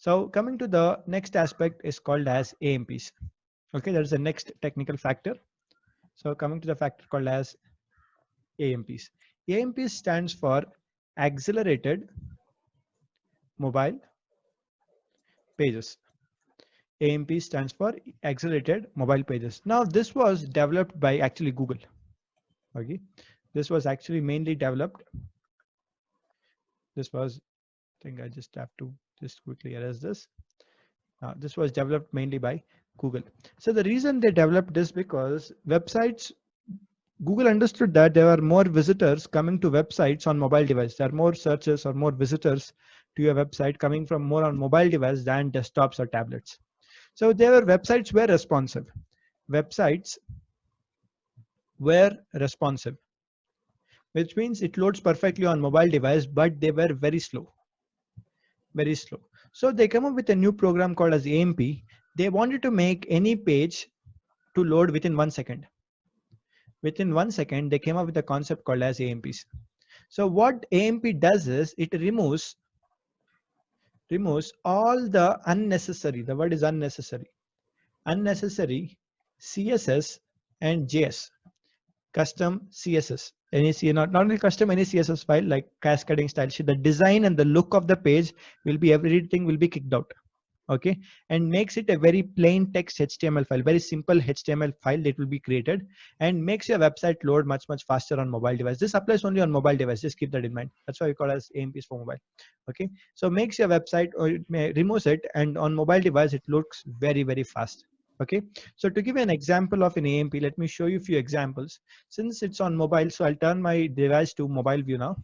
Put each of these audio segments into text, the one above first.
So coming to the next aspect is called as AMPs. Okay, that is the next technical factor. So coming to the factor called as AMPs. AMPs stands for accelerated mobile pages. AMP stands for accelerated mobile pages. Now this was developed by actually Google. Okay, this was actually mainly developed. This was, I think I just have to just quickly erase this. This was developed mainly by Google. So the reason they developed this because websites, Google understood that there are more visitors coming to websites on mobile device. There are more searches or more visitors to your website coming from more on mobile device than desktops or tablets. So their websites were responsive. Websites were responsive, which means it loads perfectly on mobile device, but they were very slow, very slow. So they come up with a new program called as AMP. They wanted to make any page to load within 1 second. Within 1 second, they came up with a concept called as AMPs. So what AMP does is it removes all the unnecessary, the word is unnecessary CSS and JS, custom CSS, any not only custom, any CSS file like cascading style sheet. The design and the look of the page will be, everything will be kicked out. Okay, and makes it a very plain text HTML file, very simple HTML file that will be created and makes your website load much faster on mobile device. This applies only on mobile device, just keep that in mind. That's why we call it as AMPs for mobile. Okay, so makes your website, or it may removes it, and on mobile device it looks very fast. Okay, so to give you an example of an AMP, let me show you a few examples. Since it's on mobile, so I'll turn my device to mobile view now.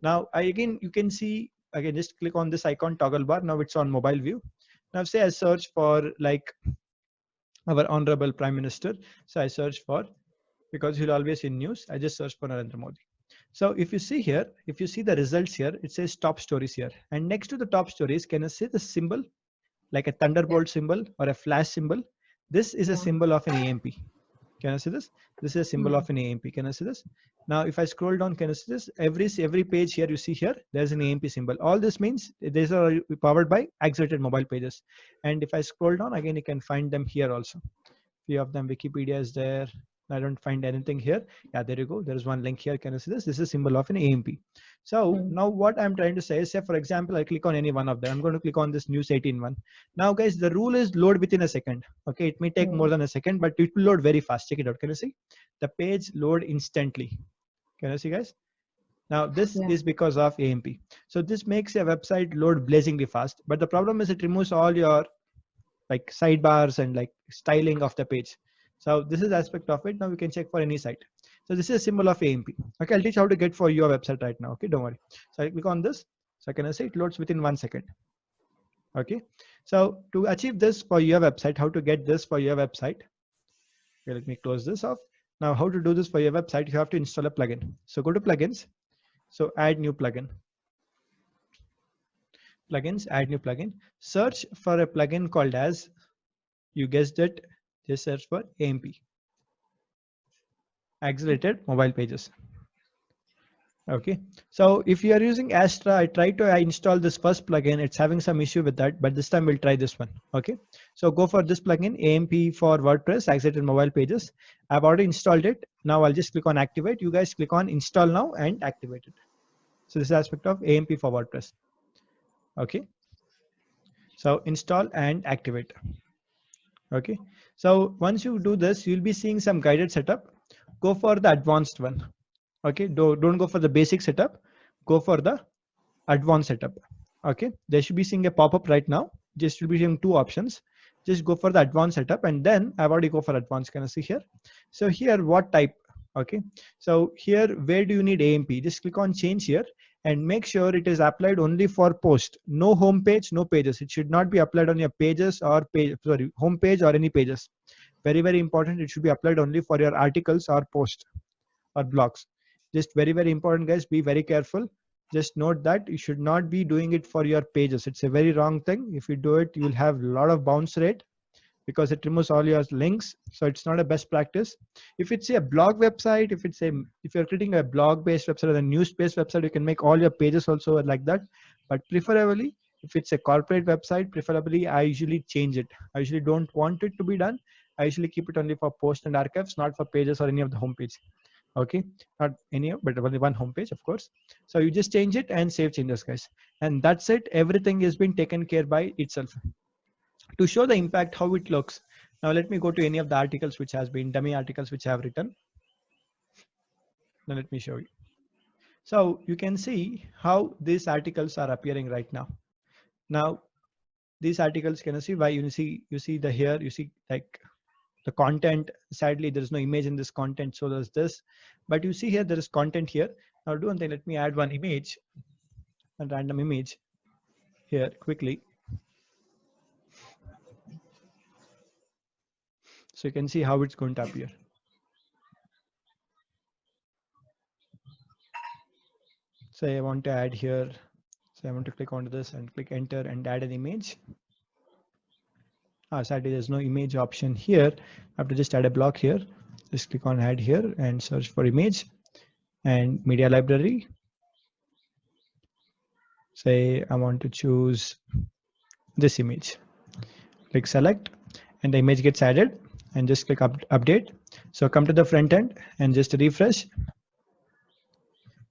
Now again, you can see, again, just click on this icon toggle bar. Now it's on mobile view. Now say I search for like our honorable Prime Minister. So I search for, because he'll always in news, I just search for Narendra Modi. So if you see here, if you see the results here, it says top stories here. And next to the top stories, can you see the symbol, like a thunderbolt symbol or a flash symbol? This is a symbol of an AMP. Can I see this? This is a symbol of an AMP. Can I see this? Now, if I scroll down, can I see this? Every page here you see here, there's an AMP symbol. All this means these are powered by accelerated mobile pages. And if I scroll down again, you can find them here also. Few of them, Wikipedia is there. I don't find anything here. Yeah, there you go. There's one link here. Can you see this? This is a symbol of an AMP. So now what I'm trying to say is, say for example, I click on any one of them. I'm going to click on this news 18 one. Now guys, the rule is load within a second. Okay, it may take more than a second, but it will load very fast. Check it out. Can you see? The page load instantly. Can you see guys? Now this is because of AMP. So this makes your website load blazingly fast. But the problem is it removes all your like sidebars and like styling of the page. So this is aspect of it. Now we can check for any site. So this is a symbol of AMP. Okay, I'll teach how to get for your website right now. Okay, don't worry. So I click on this. So can I say it loads within 1 second. Okay, so to achieve this for your website, how to get this for your website? Okay, let me close this off. Now how to do this for your website? You have to install a plugin. So go to plugins. So add new plugin. Plugins, add new plugin. Search for a plugin called as, you guessed it, just search for AMP, accelerated mobile pages. Okay, so if you are using Astra, I tried to install this first plugin. It's having some issue with that, but this time we'll try this one. Okay, so go for this plugin, AMP for WordPress, accelerated mobile pages. I've already installed it. Now I'll just click on activate. You guys click on install now and activate it. So this is aspect of AMP for WordPress. Okay, so install and activate. Okay, so once you do this, you'll be seeing some guided setup. Go for the advanced one. Okay, don't go for the basic setup, go for the advanced setup. Okay, there should be seeing a pop-up right now. Just should be seeing two options. Just go for the advanced setup, and then I've already go for advanced. Can I see here? So here, what type? Okay, so here, where do you need AMP? Just click on change here and make sure it is applied only for post. No home page, no pages. It should not be applied on your pages or home page or any pages. Very important. It should be applied only for your articles or post or blogs. Just very important guys, be very careful. Just note that you should not be doing it for your pages. It's a very wrong thing. If you do it, you will have a lot of bounce rate because it removes all your links. So it's not a best practice. If it's a blog website, if you're creating a blog based website or a news based website, you can make all your pages also like that. But preferably If it's a corporate website, preferably I usually change it. I usually don't want it to be done. I usually keep it only for post and archives, not for pages or any of the homepage. Okay, not any, but only one homepage, of course. So you just change it and save changes, guys, and that's it. Everything has been taken care by itself. To show the impact, how it looks, now let me go to any of the articles which has been dummy articles which I have written. Now let me show you. So you can see how these articles are appearing right now. Now these articles, can you see why? You see the here, you see like the content. Sadly there is no image in this content, so there's this, but you see here there is content here. Now do one thing, let me add one image, a random image here quickly, so you can see how it's going to appear. Say I want to add here, so I want to click onto this and click enter and add an image. Sadly there's no image option here. I have to just add a block here. Just click on add here and search for image and media library. Say I want to choose this image. Click select and the image gets added, and just click update. So come to the front end and just refresh.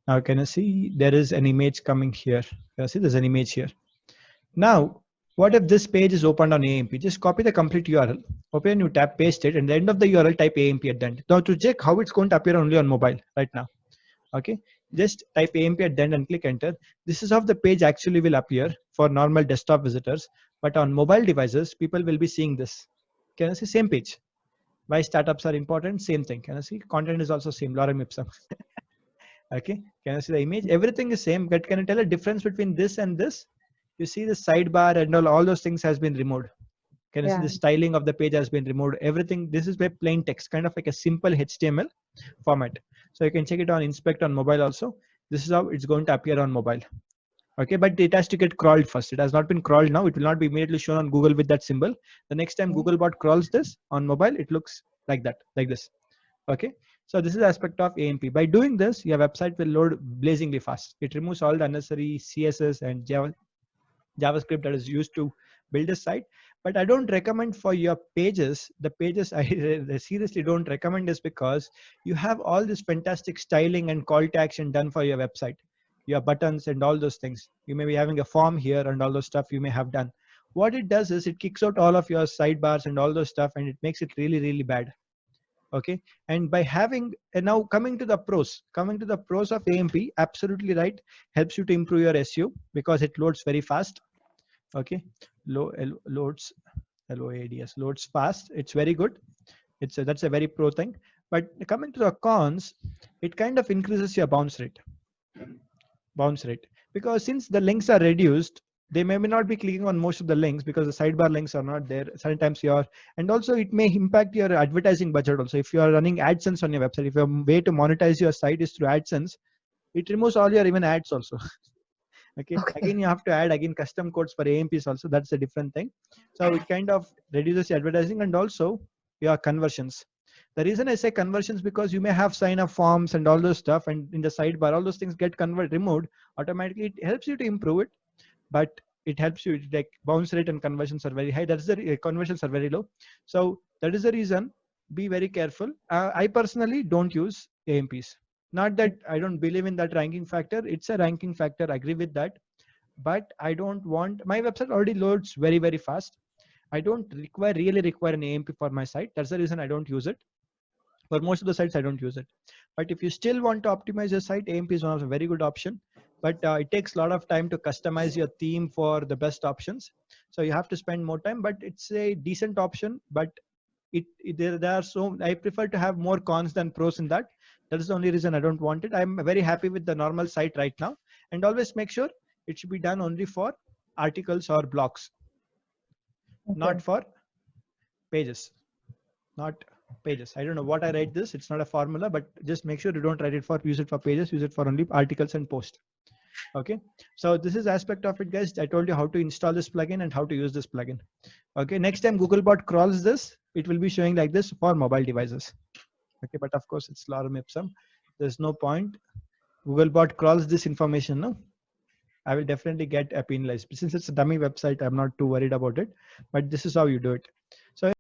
Now can you see there is an image coming here? Can you see there's an image here? Now what if this page is opened on AMP? Just copy the complete URL, open a new tab, paste it, and at the end of the URL type AMP at the end. Now to check how it's going to appear only on mobile right now. Okay, just type AMP at the end and click enter. This is how the page actually will appear for normal desktop visitors, but on mobile devices people will be seeing this. Can you see same page? Why startups are important? Same thing. Can you see content is also same, lorem ipsum. Okay, can you see the image? Everything is same, but can you tell a difference between this and this? You see the sidebar and all those things has been removed. Can you see the styling of the page has been removed? Everything, this is by plain text, kind of like a simple HTML format. So you can check it on inspect on mobile also. This is how it's going to appear on mobile. Okay, but it has to get crawled first. It has not been crawled now. It will not be immediately shown on Google with that symbol. The next time Googlebot crawls this on mobile, it looks like that, like this. Okay, so this is the aspect of AMP. By doing this, your website will load blazingly fast. It removes all the unnecessary CSS and JavaScript that is used to build a site. But I don't recommend for your pages. The pages I seriously don't recommend is because you have all this fantastic styling and call to action done for your website, your buttons and all those things. You may be having a form here and all those stuff you may have done. What it does is it kicks out all of your sidebars and all those stuff, and it makes it really, really bad. Okay, and by having, and now coming to the pros of AMP, absolutely right, helps you to improve your SEO because it loads very fast. Okay, loads fast. It's very good. That's a very pro thing. But coming to the cons, it kind of increases your bounce rate, because since the links are reduced, they may not be clicking on most of the links because the sidebar links are not there. Sometimes and also it may impact your advertising budget also. If you are running AdSense on your website, if your way to monetize your site is through AdSense, it removes all your even ads also. Okay, again you have to add again custom codes for AMPs also. That's a different thing. So it kind of reduces your advertising and also your conversions. The reason I say conversions, because you may have sign up forms and all those stuff, and in the sidebar all those things get removed automatically. It helps you to improve it, but it helps you, like bounce rate and conversions are very high. That's the conversions are very low. So that is the reason. Be very careful. I personally don't use AMPs. Not that I don't believe in that ranking factor. It's a ranking factor. I agree with that. But I don't want, my website already loads very, very fast. I don't really require an AMP for my site. That's the reason I don't use it. For most of the sites, I don't use it. But if you still want to optimize your site, AMP is one of a very good option. But it takes a lot of time to customize your theme for the best options. So you have to spend more time, but it's a decent option. But there are so, I prefer to have more cons than pros in that. That is the only reason I don't want it. I'm very happy with the normal site right now. And always make sure it should be done only for articles or blogs, not for pages. Not pages. I don't know what I write this. It's not a formula, but just make sure you don't write it for use it for pages. Use it for only articles and post. Okay, so this is aspect of it, guys. I told you how to install this plugin and how to use this plugin. Okay, next time Googlebot crawls this, it will be showing like this for mobile devices. Okay, but of course it's lorem ipsum. There's no point. Googlebot crawls this information, no? I will definitely get penalized. Since it's a dummy website, I'm not too worried about it, but this is how you do it. So